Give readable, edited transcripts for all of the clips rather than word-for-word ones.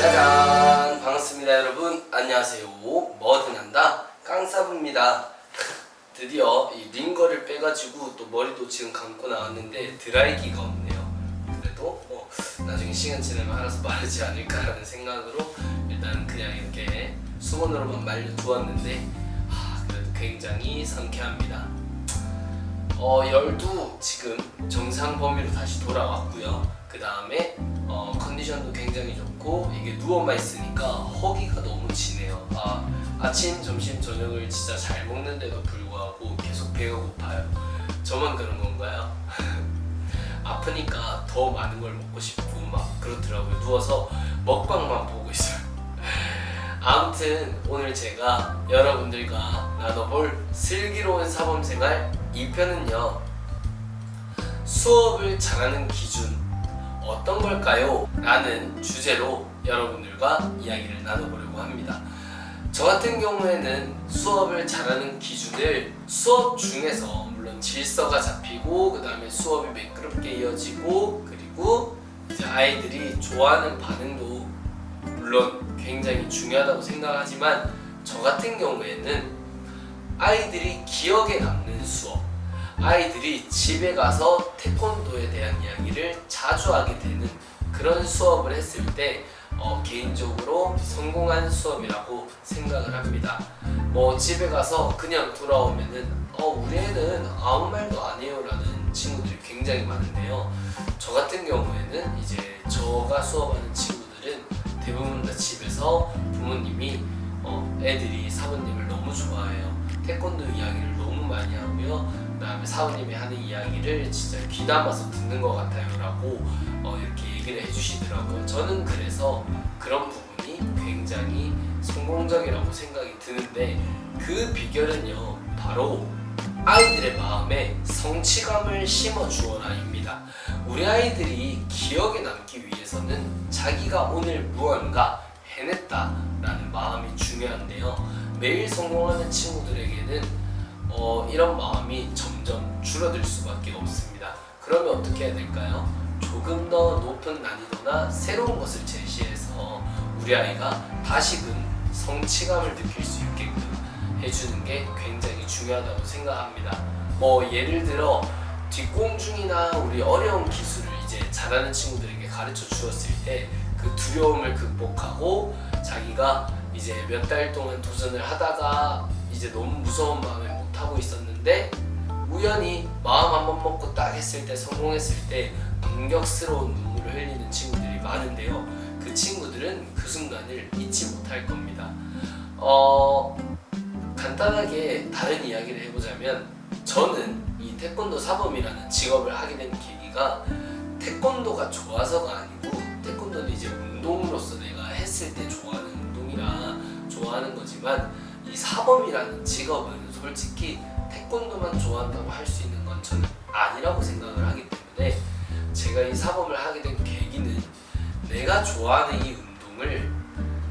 짜잔! 반갑습니다 여러분. 안녕하세요. 뭐든 한다 깡사부입니다. 드디어 이 링거를 빼가지고 또 머리도 지금 감고 나왔는데 드라이기가 없네요. 그래도 나중에 시간 지나면 알아서 마르지 않을까라는 생각으로 일단 그냥 이렇게 수건으로만 말려두었는데 그래도 굉장히 상쾌합니다. 열도 지금 정상 범위로 다시 돌아왔고요. 그 다음에 컨디션도 굉장히 좋고 이게 누워만 있으니까 허기가 너무 지네요. 아침, 점심, 저녁을 진짜 잘 먹는데도 불구하고 계속 배가 고파요. 저만 그런 건가요? 아프니까 더 많은 걸 먹고 싶고 막 그렇더라고요. 누워서 먹방만 보고 있어요. 아무튼 오늘 제가 여러분들과 나눠볼 슬기로운 사범생활 2편은요, 수업을 잘하는 기준 어떤 걸까요? 라는 주제로 여러분들과 이야기를 나눠보려고 합니다. 저 같은 경우에는 수업을 잘하는 기준을 수업 중에서 물론 질서가 잡히고 그 다음에 수업이 매끄럽게 이어지고 그리고 이제 아이들이 좋아하는 반응도 물론 굉장히 중요하다고 생각하지만 저 같은 경우에는 아이들이 기억에 남는 수업, 아이들이 집에 가서 태권도에 대한 이야기를 자주 하게 되는 그런 수업을 했을 때 개인적으로 성공한 수업이라고 생각을 합니다. 집에 가서 그냥 돌아오면은 우리 애는 아무 말도 안 해요 라는 친구들이 굉장히 많은데요. 저 같은 경우에는 이제 저가 수업하는 친구들은 대부분 다 집에서 부모님이 애들이 사부님을 너무 좋아해요. 태권도 이야기를 너무 많이 하고요. 그 다음에 사부님이 하는 이야기를 진짜 귀담아서 듣는 것 같아요 라고 이렇게 얘기를 해주시더라고요. 저는 그래서 그런 부분이 굉장히 성공적이라고 생각이 드는데 그 비결은요, 바로 아이들의 마음에 성취감을 심어주어라 입니다. 우리 아이들이 기억에 남기 위해서는 자기가 오늘 무언가 해냈다라는 마음이 중요한데요. 매일 성공하는 친구들에게는 이런 마음이 점점 줄어들 수밖에 없습니다. 그러면 어떻게 해야 될까요? 조금 더 높은 난이도나 새로운 것을 제시해서 우리 아이가 다시금 성취감을 느낄 수 있게끔 해주는 게 굉장히 중요하다고 생각합니다. 예를 들어 뒷공중이나 우리 어려운 기술을 이제 잘하는 친구들에게 가르쳐 주었을 때 그 두려움을 극복하고 자기가 이제 몇 달 동안 도전을 하다가 이제 너무 무서운 마음에 못하고 있었는데 우연히 마음 한번 먹고 딱 했을 때 성공했을 때 감격스러운 눈물을 흘리는 친구들이 많은데요. 그 친구들은 그 순간을 잊지 못할 겁니다. 간단하게 다른 이야기를 해보자면 저는 이 태권도 사범이라는 직업을 하게 된 계기가 태권도가 좋아서가 아니고 태권도는 이제 운동으로서 내가 했을 때 좋아하는 운동이라 좋아하는 거지만 이 사범이라는 직업은 솔직히 태권도만 좋아한다고 할 수 있는 건 저는 아니라고 생각을 하기 때문에 제가 이 사범을 하게 된 계기는 내가 좋아하는 이 운동을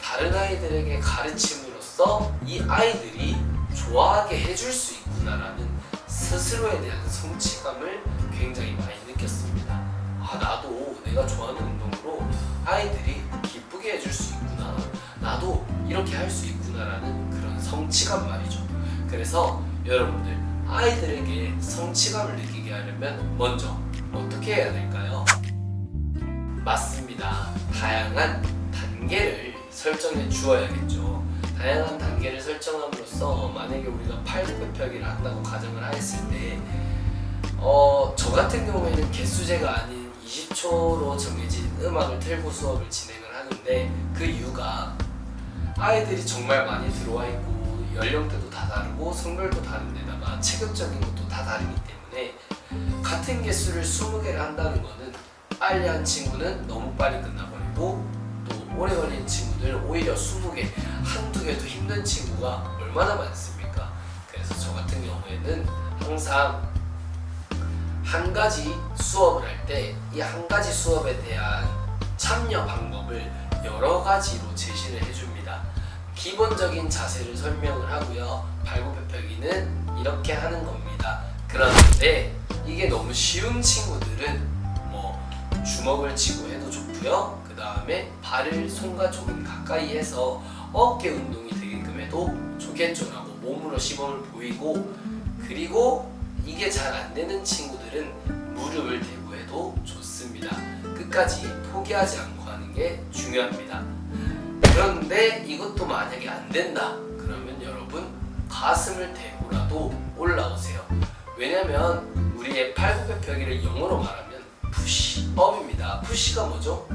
다른 아이들에게 가르침으로써 이 아이들이 좋아하게 해줄 수 있구나라는 스스로에 대한 성취감을 굉장히 많이 느꼈습니다. 나도 내가 좋아하는 운동으로 아이들이 기쁘게 해줄 수 있구나, 나도 이렇게 할 수 있구나라는 그런 성취감 말이죠. 그래서 여러분들 아이들에게 성취감을 느끼게 하려면 먼저 어떻게 해야 될까요? 맞습니다. 다양한 단계를 설정해 주어야겠죠. 다양한 단계를 설정함으로써 만약에 우리가 팔굽혀펴기를 한다고 가정을 했을 때 저 같은 경우에는 개수제가 아닌 20초로 정해진 음악을 틀고 수업을 진행을 하는데 그 이유가 아이들이 정말 많이 들어와 있고 연령대도 다 다르고 성별도 다른데다가 체격적인 것도 다 다르기 때문에 같은 개수를 20개를 한다는 거는 빨리 한 친구는 너무 빨리 끝나버리고 또 오래 걸린 친구들 오히려 20개, 한두 개도 힘든 친구가 얼마나 많습니까? 그래서 저 같은 경우에는 항상 한 가지 수업을 할 때 이 한 가지 수업에 대한 참여 방법을 여러 가지로 제시를 해줍니다. 기본적인 자세를 설명을 하고요. 발굽혀펴기는 이렇게 하는 겁니다. 그런데 이게 너무 쉬운 친구들은 주먹을 쥐고 해도 좋고요. 그 다음에 발을 손과 조금 가까이 해서 어깨 운동이 되게끔 해도 좋겠죠라고 몸으로 시범을 보이고, 그리고 이게 잘 안 되는 친구들은 무릎을 대고 해도 좋습니다. 끝까지 포기하지 않고 하는 게 중요합니다. 그런데 이것도 만약에 안 된다 그러면 여러분 가슴을 대고라도 올라오세요. 왜냐면 우리의 팔굽혀펴기를 영어로 말하면 푸시업입니다. 푸시가 뭐죠?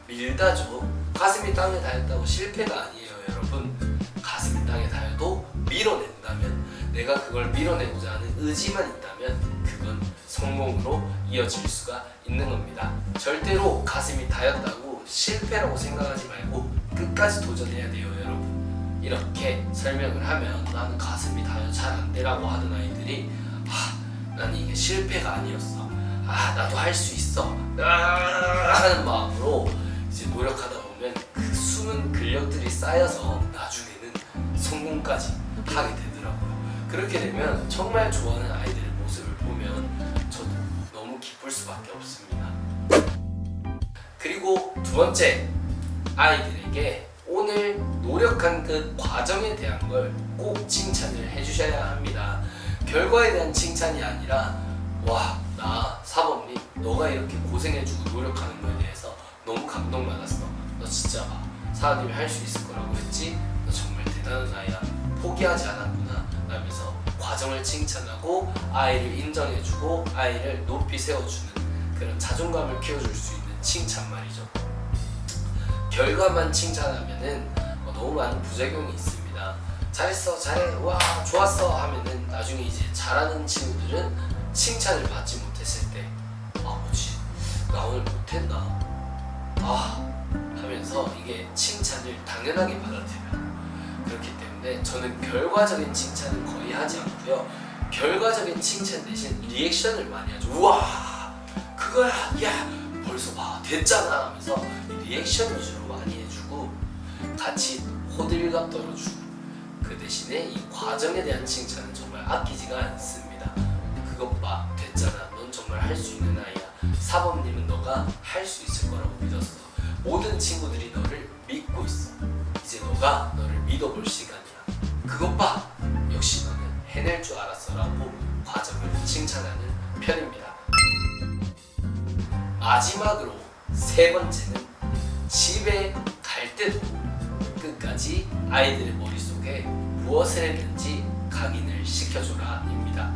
밀다죠. 가슴이 땅에 닿았다고 실패가 아니에요 여러분. 가슴이 땅에 닿아도 밀어낸다면, 내가 그걸 밀어내고자 하는 의지만 있다면 그건 성공으로 이어질 수가 있는 겁니다. 절대로 가슴이 닿았다고 실패라고 생각하지 말고 끝까지 도전해야 돼요 여러분. 이렇게 설명을 하면 나는 가슴이 닿아 잘 안 되라고 하던 아이들이 나는 이게 실패가 아니었어, 나도 할 수 있어 하는 마음으로 이제 노력하다 보면 그 숨은 근력들이 쌓여서 나중에는 성공까지 하게 되더라고요. 그렇게 되면 정말 좋아하는 아이들의 모습을 보면 저도 너무 기쁠 수밖에 없습니다. 그리고 두 번째, 아이들에게 오늘 노력한 그 과정에 대한 걸 꼭 칭찬을 해주셔야 합니다. 결과에 대한 칭찬이 아니라 나 사범님 너가 이렇게 고생해주고 노력하는 거에 대해서 너무 감동받았어. 너 진짜 사장님이 할 수 있을 거라고 했지? 너 정말 대단한 아이야. 포기하지 않았구나 라면서 과정을 칭찬하고 아이를 인정해주고 아이를 높이 세워주는 그런 자존감을 키워줄 수 있는 칭찬 말이죠. 결과만 칭찬하면은 너무 많은 부작용이 있습니다. 잘했어, 잘해, 와 좋았어 하면은 나중에 이제 잘하는 친구들은 칭찬을 받지 못했을 때 뭐지 나 오늘 못했나 하면서 이게 칭찬을 당연하게 받아들여요. 그렇기 때문에 저는 결과적인 칭찬은 거의 하지 않고요, 결과적인 칭찬 대신 리액션을 많이 하죠. 우와 그거야, 야 벌써 됐잖아 하면서 리액션 위주로 많이 해주고 같이 호들갑 떨어주고, 그 대신에 이 과정에 대한 칭찬은 정말 아끼지가 않습니다. 그것 됐잖아, 넌 정말 할 수 있는 아이야, 사범님은 너가 할 수 있을 거라고 믿었어, 모든 친구들이 너를 믿고 있어, 이제 너가 너를 믿어볼 시간이야, 그것 역시 너는 해낼 줄 알았어 라고 과정을 칭찬하는 편입니다. 마지막으로 세 번째는 집에 갈 때도 끝까지 아이들의 머릿속에 무엇을 했는지 각인을 시켜줘라 입니다.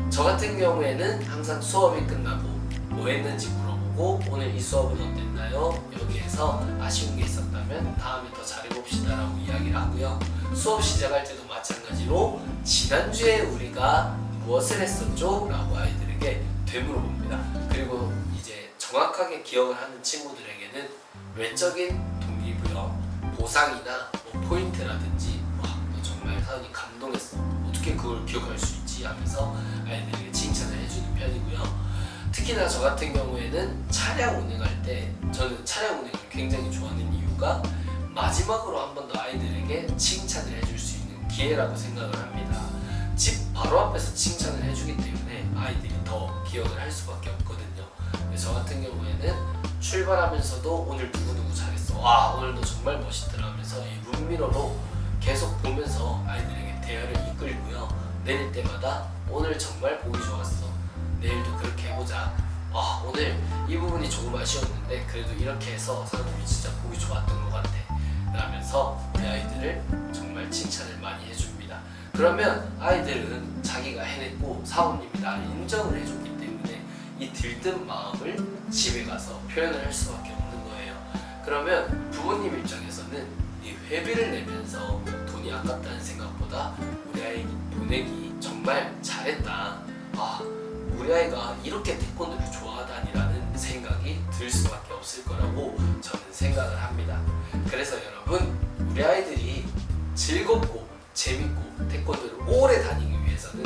저 같은 경우에는 항상 수업이 끝나고 뭐 했는지 물어보고 오늘 이 수업은 어땠나요? 여기에서 아쉬운 게 있었다면 다음에 더 잘해봅시다 라고 이야기를 하고요. 수업 시작할 때도 마찬가지로 지난주에 우리가 무엇을 했었죠? 라고 아이들에게 되물어봅니다. 그리고 이제 정확하게 기억을 하는 친구들에게는 외적인 동기부여, 보상이나 포인트라든지 너 정말 사장님 감동했어, 어떻게 그걸 기억할 수 있지 하면서 아이들에게 칭찬을 해주는 편이고요. 특히나 저 같은 경우에는 차량 운행할 때 저는 차량 운행을 굉장히 좋아하는 이유가 마지막으로 한 번 더 아이들에게 칭찬을 해줄 수 있는 기회라고 생각을 합니다. 집 바로 앞에서 칭찬을 해주기 때문에 아이들이 더 기억을 할 수밖에 없거든요. 저 같은 경우에는 출발하면서도 오늘 누구누구 잘했어, 오늘 너 정말 멋있더라 하면서 이 룸미러로 계속 보면서 아이들에게 대화를 이끌고요. 내릴 때마다 오늘 정말 보기 좋았어, 내일도 그렇게 해보자, 오늘 이 부분이 조금 아쉬웠는데 그래도 이렇게 해서 사람들이 진짜 보기 좋았던 것 같아 라면서 내 아이들을 정말 칭찬을 많이 해줍니다. 그러면 아이들은 자기가 해냈고 사모님이 나를 인정을 해줬기 때문에 이 들뜬 마음을 집에 가서 표현을 할 수밖에 없는 거예요. 그러면 부모님 입장에서는 이 회비를 내면서 돈이 아깝다는 생각보다 우리 아이 보내기 정말 잘했다, 우리 아이가 이렇게 태권도를 좋아하다니라는 생각이 들 수밖에 없을 거라고 저는 생각을 합니다. 그래서 여러분, 우리 아이들이 즐겁고 재밌고 태권도를 오래 다니기 위해서는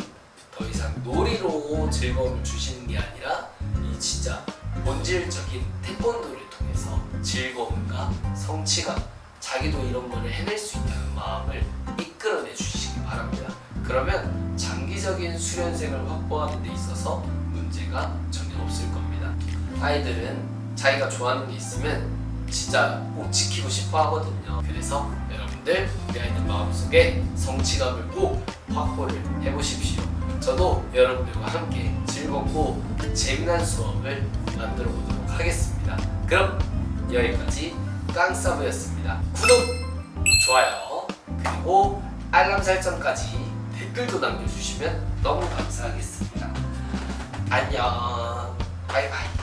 더 이상 놀이로 즐거움을 주시는 게 아니라 이 진짜 본질적인 태권도를 통해서 즐거움과 성취감, 자기도 이런 거를 해낼 수 있다는 마음을 이끌어내 주시기 바랍니다. 그러면 장기적인 수련생을 확보하는 데 있어서 문제가 전혀 없을 겁니다. 아이들은 자기가 좋아하는 게 있으면 진짜 꼭 지키고 싶어 하거든요. 그래서 여러분들 우리 아이들 마음속에 성취감을 꼭 확보를 해보십시오. 저도 여러분들과 함께 즐겁고 재미난 수업을 만들어 보도록 하겠습니다. 그럼 여기까지 깡사부였습니다. 구독, 좋아요, 그리고 알람 설정까지 댓글도 남겨주시면 너무 감사하겠습니다. 안녕, 바이바이.